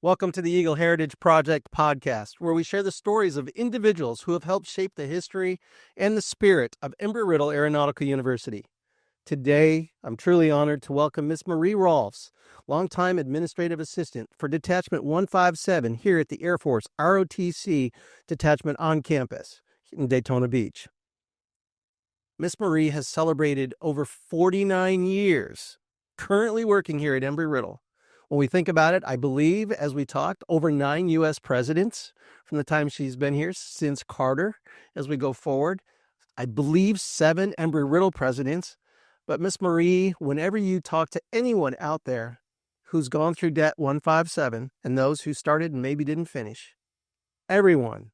Welcome to the Eagle Heritage Project podcast, where we share the stories of individuals who have helped shape the history and the spirit of Embry-Riddle Aeronautical University. Today, I'm truly honored to welcome Miss Marie Rohlfs, longtime administrative assistant for Detachment 157 here at the Air Force ROTC Detachment on campus in Daytona Beach. Miss Marie has celebrated over 49 years currently working here at Embry-Riddle. When we think about it, I believe, as we talked, over 9 U.S. presidents from the time she's been here since Carter. As we go forward, I believe 7 Embry-Riddle presidents. But Miss Marie, whenever you talk to anyone out there who's gone through Det 157 and those who started and maybe didn't finish, everyone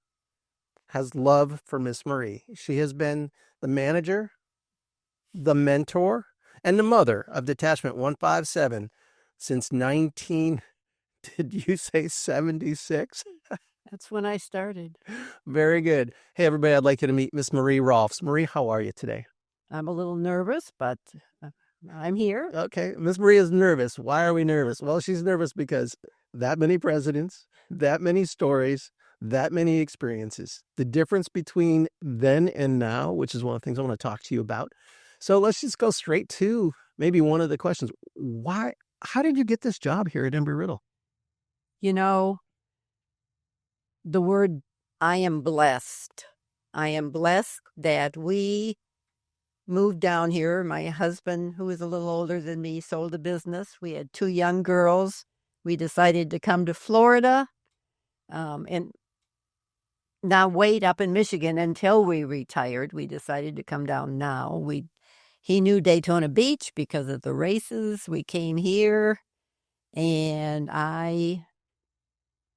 has love for Miss Marie. She has been the manager, the mentor, and the mother of Detachment 157 since did you say 76? That's when I started. Very good. Hey, everybody, I'd like you to meet Miss Marie Rohlfs. Marie, how are you today? I'm a little nervous, but I'm here. Okay, Miss Marie is nervous. Why are we nervous? Well, she's nervous because that many presidents, that many stories, that many experiences. The difference between then and now, which is one of the things I want to talk to you about. So let's just go straight to maybe one of the questions. How did you get this job here at Embry-Riddle? You know, the word I am blessed. I am blessed that we moved down here. My husband, who was a little older than me, sold a business. We had 2 young girls. We decided to come to Florida and not wait up in Michigan until we retired. We decided to come down now. He knew Daytona Beach because of the races. We came here, and I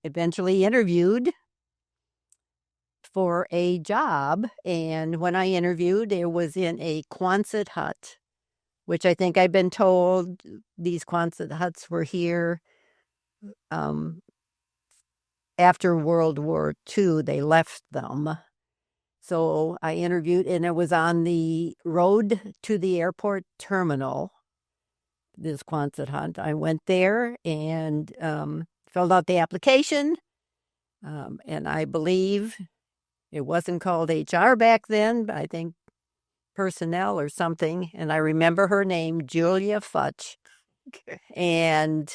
eventually interviewed for a job. And when I interviewed, it was in a Quonset hut, which I think I've been told these Quonset huts were here after World War II. They left them. So I interviewed, and it was on the road to the airport terminal, this Quonset hut. I went there and filled out the application, and I believe it wasn't called HR back then, but I think personnel or something, and I remember her name, Julia Futch. Okay. And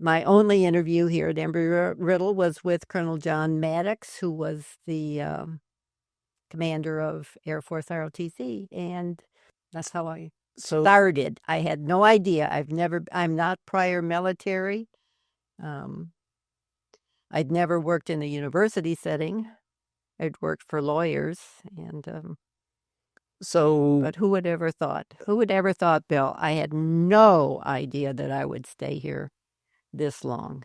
my only interview here at Embry-Riddle was with Colonel John Maddox, who was the commander of Air Force ROTC, and that's how I started. I had no idea. I'm not prior military. I'd never worked in a university setting. I'd worked for lawyers, and but who would ever thought? Who would ever thought, Bill? I had no idea that I would stay here this long.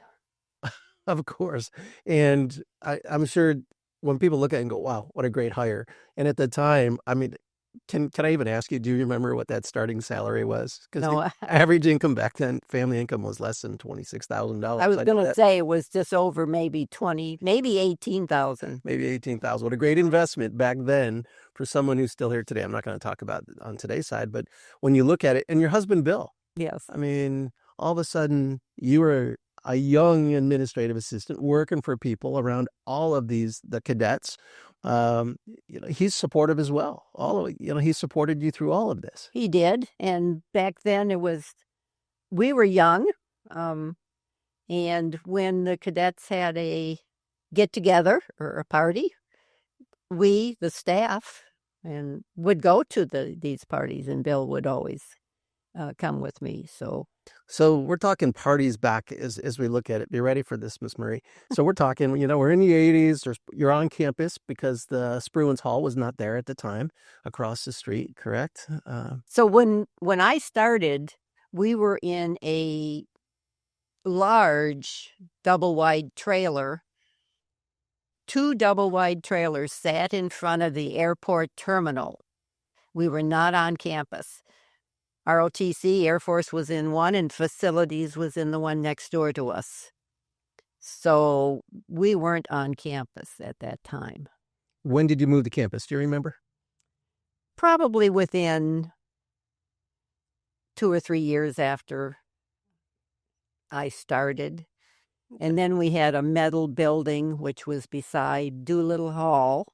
Of course. And I'm sure when people look at it and go, wow, what a great hire. And at the time, I mean, can I even ask you, do you remember what that starting salary was? Because No. the average income back then, family income was less than $26,000. I was going to say it was just over maybe 20, maybe 18,000. Maybe 18,000. What a great investment back then for someone who's still here today. I'm not going to talk about it on today's side, but when you look at it, and your husband, Bill. Yes. I mean, all of a sudden, you were a young administrative assistant working for people around all of the cadets. He's supportive as well. He supported you through all of this. He did. And back then we were young. And when the cadets had a get together or a party, we, the staff, and would go to these parties, and Bill would always come with me. So we're talking parties back as we look at it. Be ready for this, Miss Marie. So we're talking, we're in the 80s. You're on campus because the Spruance Hall was not there at the time across the street, correct? So when I started, we were in a large double-wide trailer. 2 double-wide trailers sat in front of the airport terminal. We were not on campus. ROTC, Air Force, was in one, and facilities was in the one next door to us. So we weren't on campus at that time. When did you move to campus? Do you remember? Probably within 2 or 3 years after I started. And then we had a metal building, which was beside Doolittle Hall,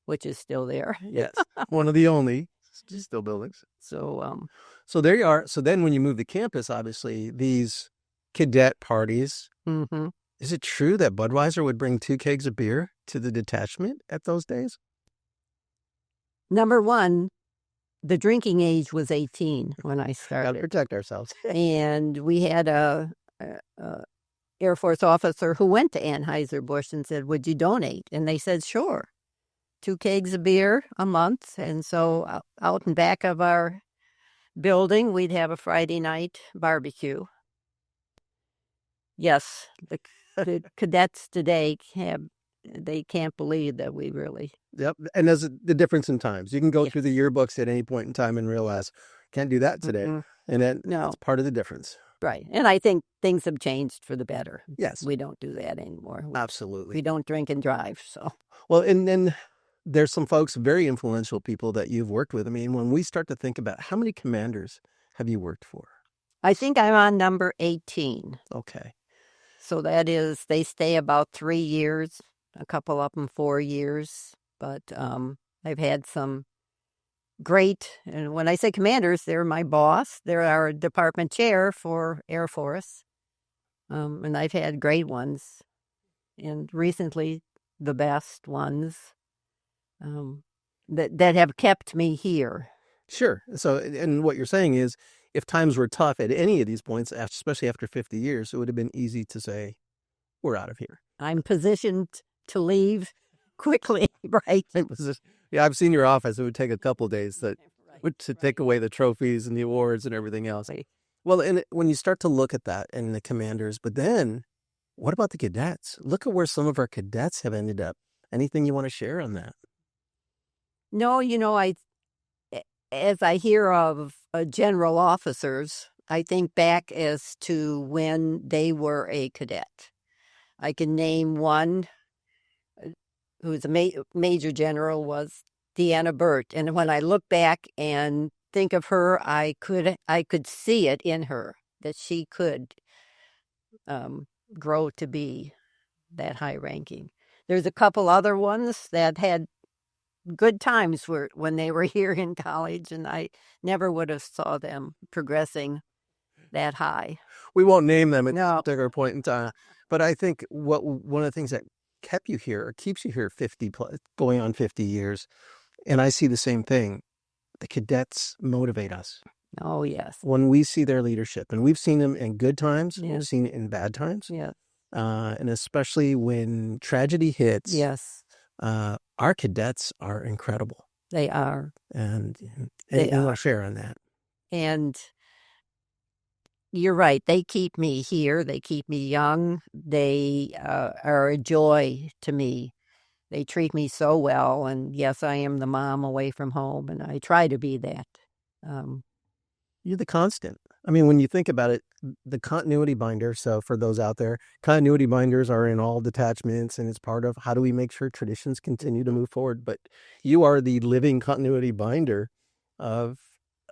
which is still there. Yes, one of the only still buildings. So, So there you are. So then when you move to campus, obviously, these cadet parties, mhm. is it true that Budweiser would bring 2 kegs of beer to the detachment at those days? Number one, the drinking age was 18 when I Got to started. protect ourselves. And we had a Air Force officer who went to Anheuser-Busch and said, would you donate? And they said, sure. 2 kegs of beer a month. And so out in back of our building, we'd have a Friday night barbecue. Yes, the cadets today they can't believe that we really. Yep. And there's the difference in times. You can go Yes. through the yearbooks at any point in time and realize, can't do that today. Mm-mm. And that's No. part of the difference. Right. And I think things have changed for the better. Yes. We don't do that anymore. Absolutely. We don't drink and drive. So, Well, and then there's some folks, very influential people that you've worked with. I mean, when we start to think about how many commanders have you worked for? I think I'm on number 18. Okay. So that is, they stay about 3 years, a couple of them 4 years. But I've had some great, and when I say commanders, they're my boss. They're our department chair for Air Force. And I've had great ones. And recently, the best ones that have kept me here. Sure. So, and what you're saying is, if times were tough at any of these points, especially after 50 years, it would have been easy to say, we're out of here. I'm positioned to leave quickly, right? Yeah, I've seen your office. It would take a couple of days to take away the trophies and the awards and everything else. Right. Well, and when you start to look at that and the commanders, but then what about the cadets? Look at where some of our cadets have ended up. Anything you want to share on that? No, as I hear of general officers, I think back as to when they were a cadet. I can name one who's a major general was Deanna Burt. And when I look back and think of her, I could see it in her that she could grow to be that high ranking. There's a couple other ones that had good times when they were here in college, and I never would have saw them progressing that high. We won't name them at No. a particular point in time, but I think one of the things that kept you here or keeps you here 50 plus, going on 50 years, and I see the same thing. The cadets motivate us. Oh, yes. When we see their leadership, and we've seen them in good times, Yes. we've seen it in bad times, Yes. And especially when tragedy hits. Yes. Our cadets are incredible. They are. And They I want are. to share on that. And you're right. They keep me here. They keep me young. They are a joy to me. They treat me so well. And yes, I am the mom away from home, and I try to be that. You're the constant. I mean, when you think about it, the continuity binder. So for those out there, continuity binders are in all detachments, and it's part of how do we make sure traditions continue to move forward. But you are the living continuity binder of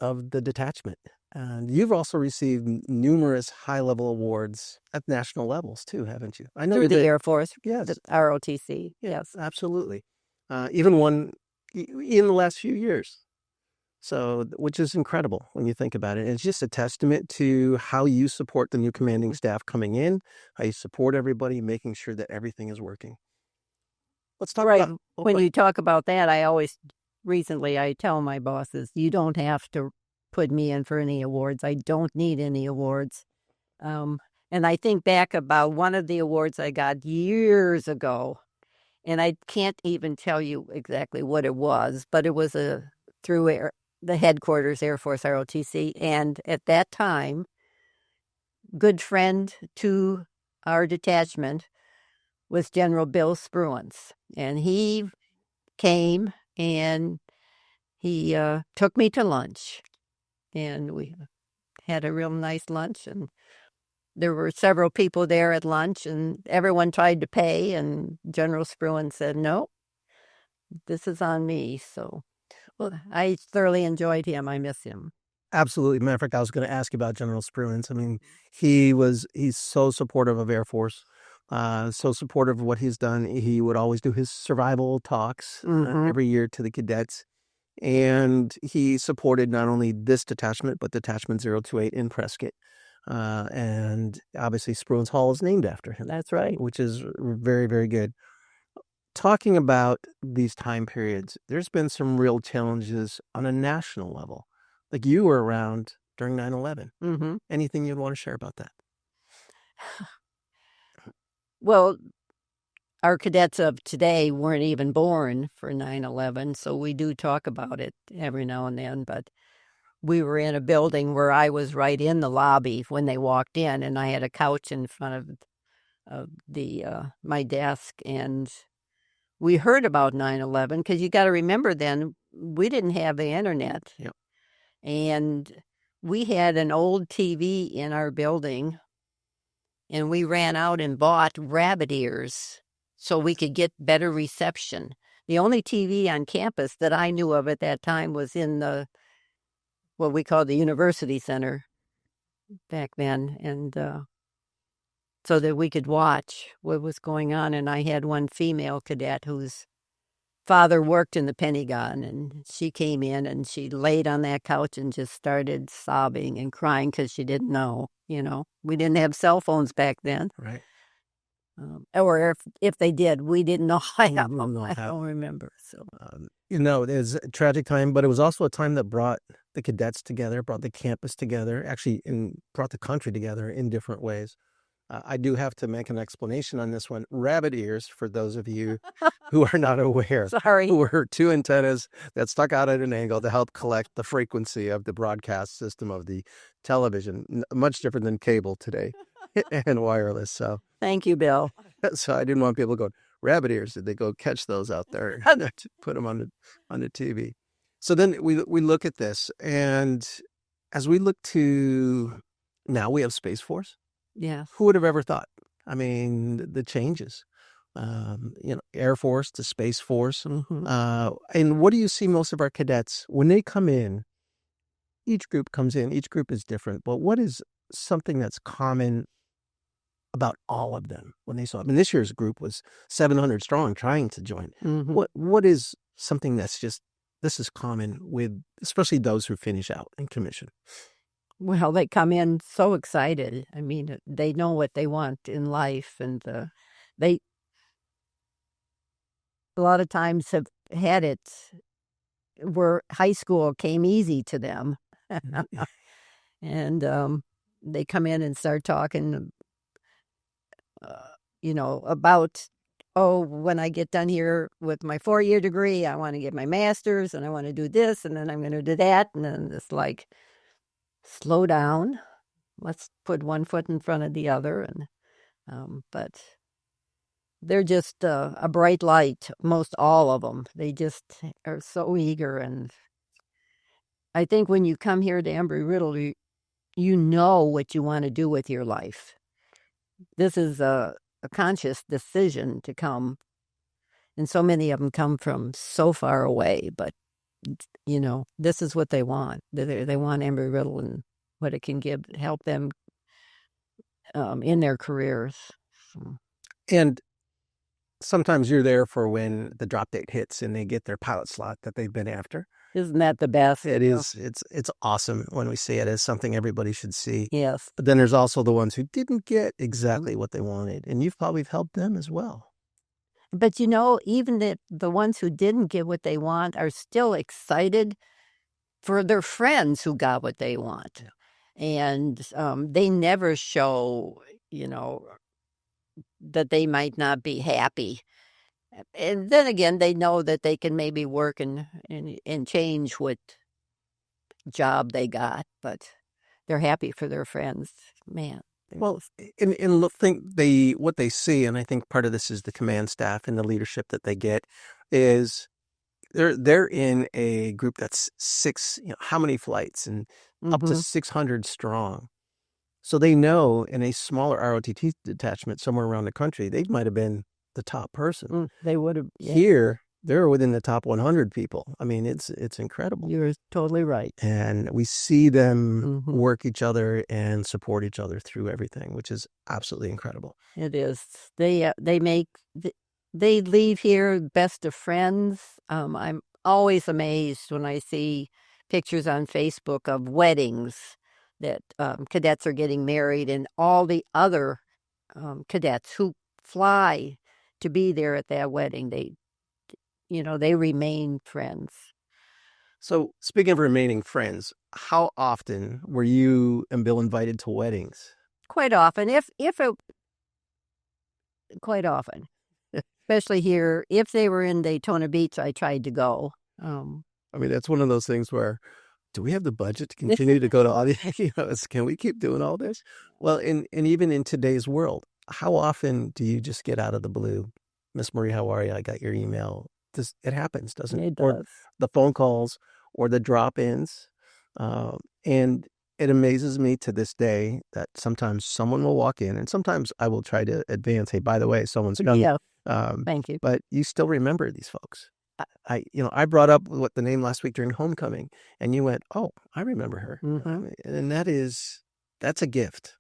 the detachment. And you've also received numerous high-level awards at national levels too, haven't you? I know Through the that- Air Force, Yes. the ROTC. Yes. Absolutely. Even one in the last few years. So, which is incredible when you think about it. It's just a testament to how you support the new commanding staff coming in, how you support everybody, making sure that everything is working. Let's talk Right. about When you talk about that, I tell my bosses, you don't have to put me in for any awards. I don't need any awards. And I think back about one of the awards I got years ago, and I can't even tell you exactly what it was, but it was through the headquarters, Air Force ROTC. And at that time, good friend to our detachment was General Bill Spruance. And he came and he took me to lunch. And we had a real nice lunch. And there were several people there at lunch, and everyone tried to pay. And General Spruance said, no, this is on me. So, well, I thoroughly enjoyed him. I miss him. Absolutely. Matter of fact, I was going to ask you about General Spruance. I mean, he's so supportive of Air Force, so supportive of what he's done. He would always do his survival talks every year to the cadets. And he supported not only this detachment, but Detachment 028 in Prescott. And obviously Spruance Hall is named after him. That's right. Which is very, very good. Talking about these time periods, there's been some real challenges on a national level. Like you were around during 9/11. Anything you'd want to share about that? Well, our cadets of today weren't even born for 9/11, so we do talk about it every now and then. But we were in a building where I was right in the lobby when they walked in, and I had a couch in front of my desk, and we heard about 9/11 because you got to remember then we didn't have the internet. Yep. And we had an old TV in our building, and we ran out and bought rabbit ears so we could get better reception. The only TV on campus that I knew of at that time was in what we called the University Center back then, and so that we could watch what was going on. And I had one female cadet whose father worked in the Pentagon, and she came in and she laid on that couch and just started sobbing and crying because she didn't know. We didn't have cell phones back then. Right. Or if they did, we didn't know. I don't remember. So it was a tragic time, but it was also a time that brought the cadets together, brought the campus together, actually, and brought the country together in different ways. I do have to make an explanation on this one. Rabbit ears, for those of you who are not aware, sorry, were two antennas that stuck out at an angle to help collect the frequency of the broadcast system of the television. Much different than cable today and wireless. So thank you, Bill. So I didn't want people going, rabbit ears. Did they go catch those out there to put them on the TV? So then we look at this, and as we look to now, we have Space Force. Yeah. Who would have ever thought? I mean, the changes, Air Force to Space Force. And what do you see most of our cadets when they come in? Each group comes in, each group is different, but what is something that's common about all of them when they saw? I mean, this year's group was 700 strong trying to join. What is something that's this is common with, especially those who finish out in commission? Well, they come in so excited. I mean, they know what they want in life, and they a lot of times have had it where high school came easy to them. And they come in and start talking, about, when I get done here with my 4-year degree, I want to get my master's, and I want to do this, and then I'm going to do that. And then it's like, slow down. Let's put one foot in front of the other. And but they're just a bright light, most all of them. They just are so eager. And I think when you come here to Embry-Riddle, you know what you want to do with your life. This is a conscious decision to come. And so many of them come from so far away, but this is what they want. They want Embry-Riddle and what it can help them in their careers. And sometimes you're there for when the drop date hits and they get their pilot slot that they've been after. Isn't that the best? It is. It's awesome when we see it as something everybody should see. Yes. But then there's also the ones who didn't get exactly what they wanted, and you've probably helped them as well. But even the ones who didn't get what they want are still excited for their friends who got what they want. And they never show, that they might not be happy. And then again, they know that they can maybe work and change what job they got, but they're happy for their friends. Man. Well, what they see, and I think part of this is the command staff and the leadership that they get, is they're in a group that's how many flights and up to 600 strong. So they know in a smaller ROTT detachment somewhere around the country, they might have been the top person. They would have. Yeah. Here, They're within the top 100 people. I mean, it's incredible. You're totally right. And we see them Mhm. work each other and support each other through everything, which is absolutely incredible. It is. They they leave here best of friends. I'm always amazed when I see pictures on Facebook of weddings that cadets are getting married, and all the other cadets who fly to be there at that wedding. They remain friends. So, speaking of remaining friends, how often were you and Bill invited to weddings? Quite often, quite often, especially here. If they were in Daytona Beach, I tried to go. I mean, that's one of those things where, do we have the budget to continue to go to all the, can we keep doing all this? Well, and even in today's world, how often do you just get out of the blue? Miss Marie, how are you? I got your email. It happens, doesn't it? It Or does. the phone calls or the drop-ins. And it amazes me to this day that sometimes someone will walk in, and sometimes I will try to advance, hey, by the way, someone's coming. Yeah. Thank you. But you still remember these folks. I brought up what the name last week during homecoming, and you went, "Oh, I remember her," and that's a gift.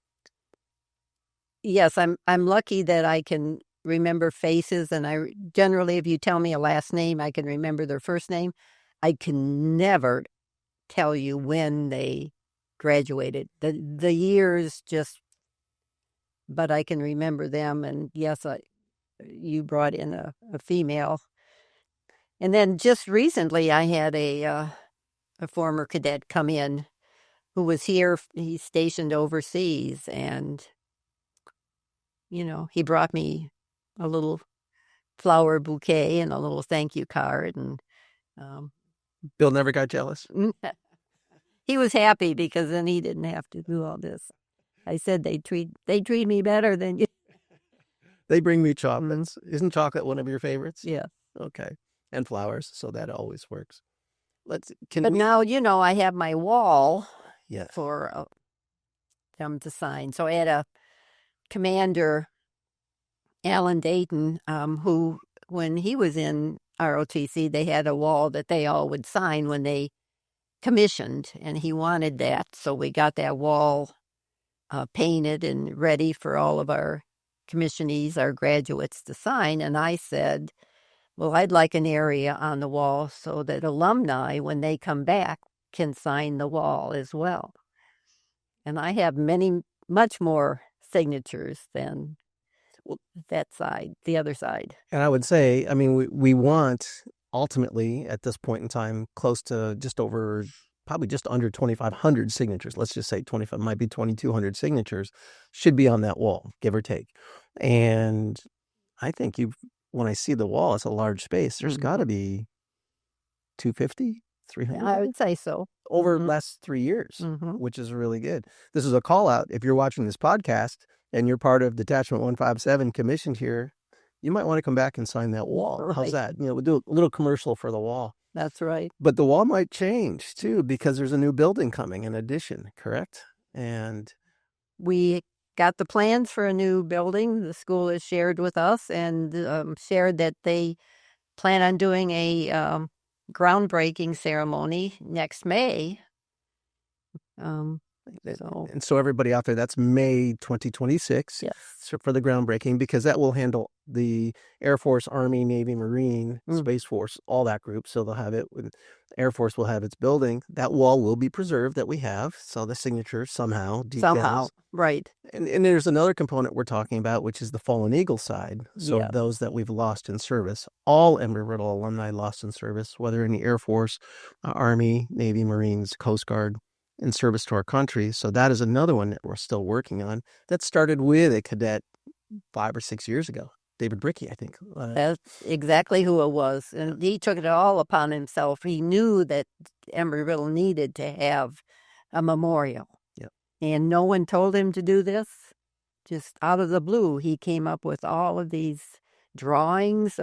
Yes, I'm lucky that I can remember faces, and generally, if you tell me a last name, I can remember their first name. I can never tell you when they graduated. The years just, but I can remember them. And yes, you brought in a female. And then just recently, I had a former cadet come in who was here. He's stationed overseas, and he brought me a little flower bouquet and a little thank you card. And Bill never got jealous. He was happy because then he didn't have to do all this. I said they treat me better than you. They bring me chocolates. Isn't chocolate one of your favorites? Yeah. Okay. And flowers, so that always works. Now, I have my wall Yes. for them to sign. So I had a commander, Alan Dayton, who, when he was in ROTC, they had a wall that they all would sign when they commissioned, and he wanted that. So we got that wall painted and ready for all of our commissionees, our graduates, to sign. And I said, well, I'd like an area on the wall so that alumni, when they come back, can sign the wall as well. And I have much more signatures than that side, the other side. And I would say, I mean, we want ultimately at this point in time close to probably just under 2,500 signatures. Let's just say 25, might be 2,200 signatures should be on that wall, give or take. And I think when I see the wall, it's a large space. There's got to be 250, 300. I would say so. Over the last 3 years, which is really good. This is a call out. If you're watching this podcast and you're part of Detachment 157 commissioned here, you might want to come back and sign that wall. Right. How's that? We'll do a little commercial for the wall. That's right. But the wall might change too, because there's a new building coming in addition, correct? And we got the plans for a new building. The school has shared with us and shared that they plan on doing a groundbreaking ceremony next May. And so everybody out there, that's May 2026. Yes. For the groundbreaking, because that will handle the Air Force, Army, Navy, Marine, Space Force, all that group. So they'll have it. Air Force will have its building. That wall will be preserved that we have. So the signature somehow. Right. And there's another component we're talking about, which is the fallen eagle side. So those that we've lost in service, all Embry-Riddle alumni lost in service, whether in the Air Force, Army, Navy, Marines, Coast Guard, in service to our country. So that is another one that we're still working on. That started with a cadet 5 or 6 years ago. David Bricky, I think. That's exactly who it was. And he took it all upon himself. He knew that Embry-Riddle needed to have a memorial. Yep. And no one told him to do this. Just out of the blue, he came up with all of these drawings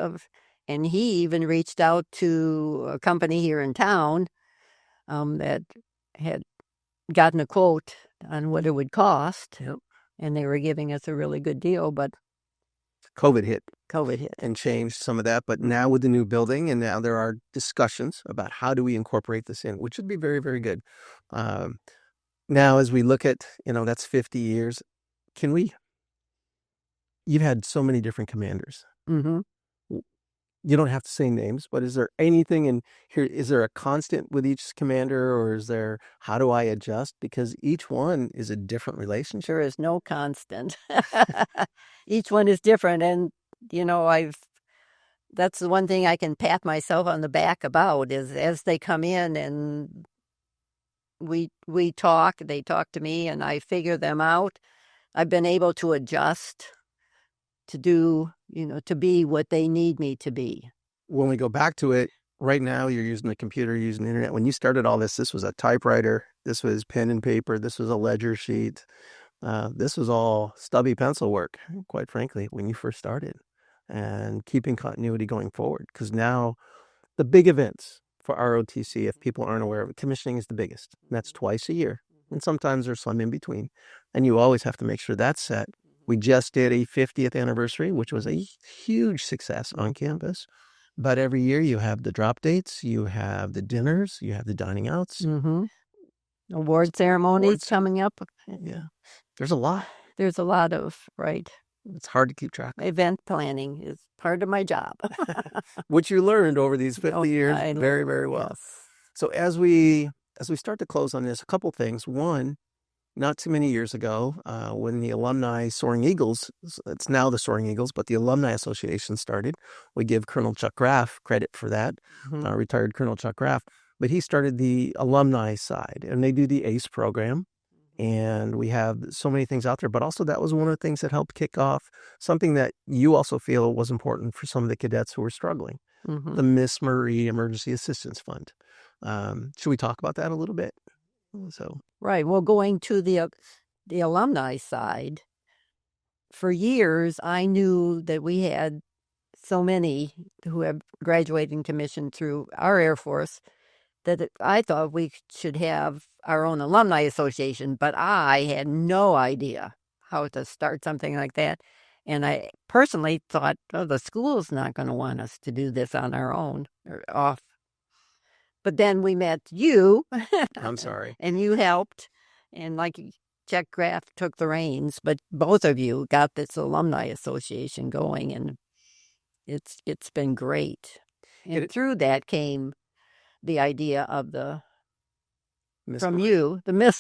and he even reached out to a company here in town that had gotten a quote on what it would cost. Yep. And they were giving us a really good deal, but COVID hit COVID hit. and changed some of that. But now with the new building, and now there are discussions about how do we incorporate this in, which would be very, very good. Now, as we look at, that's 50 years, you've had so many different commanders. Mm-hmm. You don't have to say names, but is there anything in here? Is there a constant with each commander, or how do I adjust? Because each one is a different relationship. There is no constant. Each one is different. And, that's the one thing I can pat myself on the back about is as they come in and we talk, they talk to me and I figure them out. I've been able to adjust to do, to be what they need me to be. When we go back to it, right now you're using the computer, you're using the internet. When you started all this was a typewriter. This was pen and paper. This was a ledger sheet. This was all stubby pencil work, quite frankly, when you first started, and keeping continuity going forward. Because now the big events for ROTC, if people aren't aware of it, commissioning is the biggest. And that's twice a year. And sometimes there's some in between. And you always have to make sure that's set. We just did a 50th anniversary, which was a huge success on campus. But every year you have the drop dates, you have the dinners, you have the dining outs. Mm-hmm. Award ceremonies coming up. Yeah. There's a lot. There's a lot of, right. It's hard to keep track. Event planning is part of my job. Which you learned over these 50 years very, very well. Yes. So as we start to close on this, a couple things. One, not too many years ago, when the alumni Soaring Eagles, it's now the Soaring Eagles, but the Alumni Association started, we give Colonel Chuck Graff credit for that, retired Colonel Chuck Graff, but he started the alumni side, and they do the ACE program, and we have so many things out there, but also that was one of the things that helped kick off something that you also feel was important for some of the cadets who were struggling, the Miss Marie Emergency Assistance Fund. Should we talk about that a little bit? Right. Well, going to the alumni side, for years, I knew that we had so many who have graduating commission through our Air Force that I thought we should have our own alumni association, but I had no idea how to start something like that. And I personally thought, the school's not going to want us to do this on our own or off. But then we met you. I'm sorry. And you helped. And like Chuck Graff took the reins, but both of you got this alumni association going, and it's been great. And through that came the idea of the Miss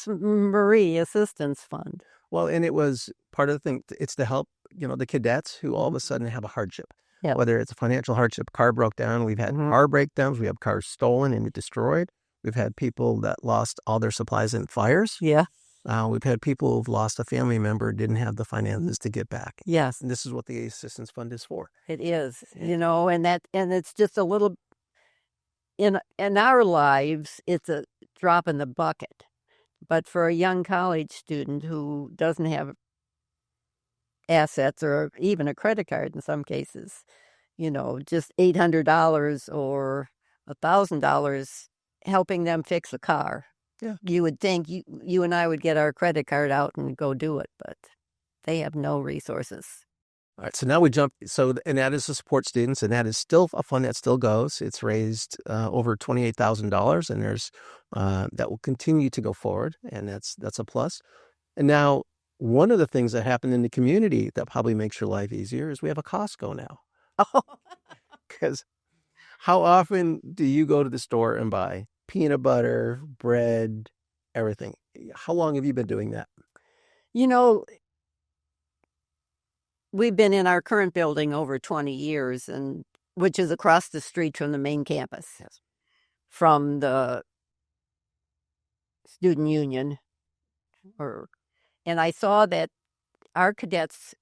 Marie Assistance Fund. Well, and it was part of the thing. It's to help, the cadets who all of a sudden have a hardship. Yep. Whether it's a financial hardship, car broke down. We've had car breakdowns. We have cars stolen and destroyed. We've had people that lost all their supplies in fires. Yeah. We've had people who've lost a family member, didn't have the finances to get back. Yes. And this is what the Assistance Fund is for. It is, and it's just a little, in our lives, it's a drop in the bucket. But for a young college student who doesn't have assets or even a credit card in some cases, just $800 or $1,000 helping them fix a car. Yeah. You would think you and I would get our credit card out and go do it, but they have no resources. All right, so now we jump. And that is to support students, and that is still a fund that still goes. It's raised over $28,000, and there's that will continue to go forward, and that's a plus. And now, one of the things that happened in the community that probably makes your life easier is we have a Costco now. Oh, because how often do you go to the store and buy peanut butter, bread, everything? How long have you been doing that? We've been in our current building over 20 years, and which is across the street from the main campus. Yes. From the student union. And I saw that our cadets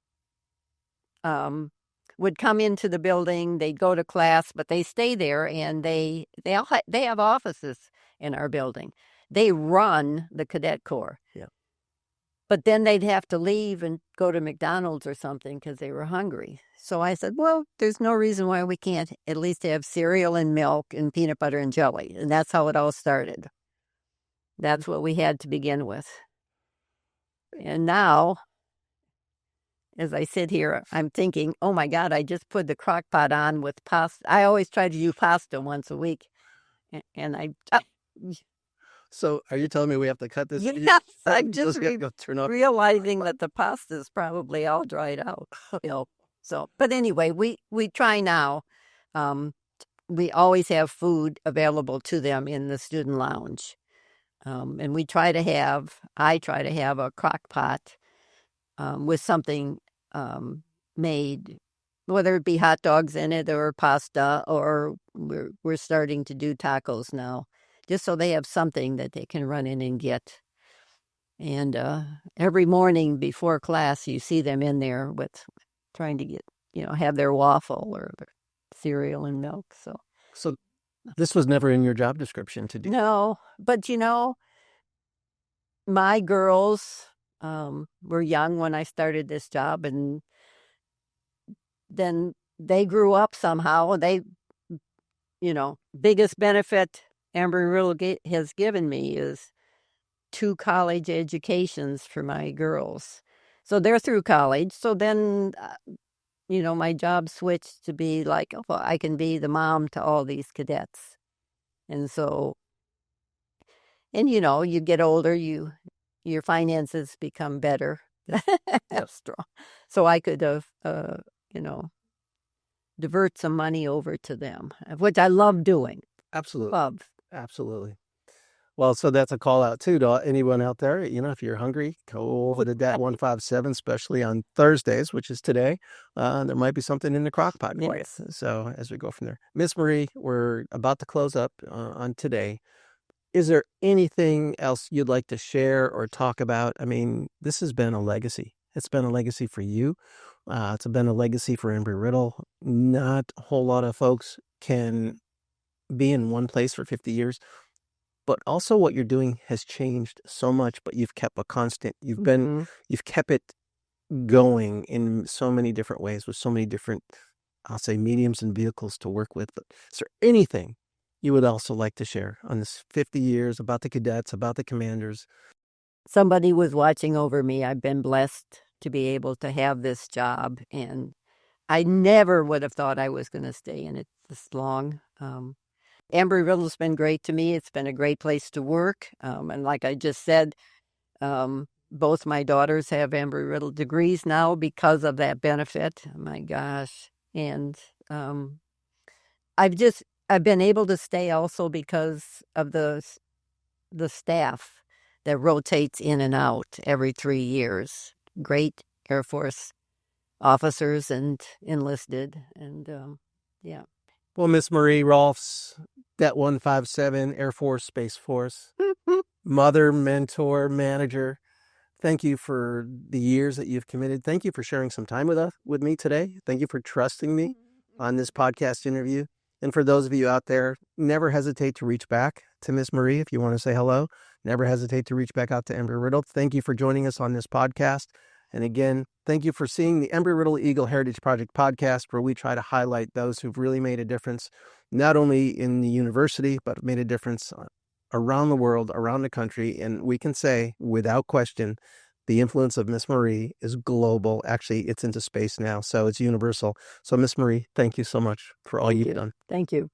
would come into the building, they'd go to class, but they stay there, and they have offices in our building. They run the cadet corps. Yeah. But then they'd have to leave and go to McDonald's or something because they were hungry. So I said, well, there's no reason why we can't at least have cereal and milk and peanut butter and jelly. And that's how it all started. That's what we had to begin with. And now as I sit here, I'm thinking, oh my God, I just put the crock pot on with pasta. I always try to do pasta once a week. And So are you telling me we have to cut this? yes, I'm just go turn off. realizing that the pasta is probably all dried out. So, but anyway, we try now. We always have food available to them in the student lounge. And I try to have a crock pot with something made, whether it be hot dogs in it or pasta, or we're starting to do tacos now, just so they have something that they can run in and get. And every morning before class, you see them in there with trying to get, have their waffle or their cereal and milk. So this was never in your job description to do. No, but my girls were young when I started this job, and then they grew up somehow. They, biggest benefit Embry-Riddle has given me is 2 college educations for my girls. So they're through college. So then, my job switched to be like, well, I can be the mom to all these cadets. And so, and you get older, your finances become better. Strong. So I could have, divert some money over to them, which I love doing. Absolutely. Absolutely. Well, so that's a call out too to anyone out there. If you're hungry, go over to Dat 157, especially on Thursdays, which is today. There might be something in the crock pot for you. So as we go from there, Miss Marie, we're about to close up on today. Is there anything else you'd like to share or talk about? I mean, this has been a legacy. It's been a legacy for you. It's been a legacy for Embry-Riddle. Not a whole lot of folks can be in one place for 50 years. But also what you're doing has changed so much, but you've kept a constant. You've kept it going in so many different ways with so many different, I'll say, mediums and vehicles to work with. But is there anything you would also like to share on this 50 years about the cadets, about the commanders? Somebody was watching over me. I've been blessed to be able to have this job, and I never would have thought I was going to stay in it this long. Embry-Riddle's been great to me. It's been a great place to work. And like I just said, both my daughters have Embry-Riddle degrees now because of that benefit. Oh my gosh. And I've been able to stay also because of the staff that rotates in and out every 3 years. Great Air Force officers and enlisted. And yeah. Well, Miss Marie Rohlfs, Dat 157, Air Force, Space Force, mother, mentor, manager, thank you for the years that you've committed. Thank you for sharing some time with me today. Thank you for trusting me on this podcast interview. And for those of you out there, never hesitate to reach back to Miss Marie if you want to say hello. Never hesitate to reach back out to Embry-Riddle. Thank you for joining us on this podcast. And again, thank you for seeing the Embry-Riddle Eagle Heritage Project podcast, where we try to highlight those who've really made a difference, not only in the university, but made a difference around the world, around the country. And we can say, without question, the influence of Miss Marie is global. Actually, it's into space now, so it's universal. So Miss Marie, thank you so much for all you've done. Thank you.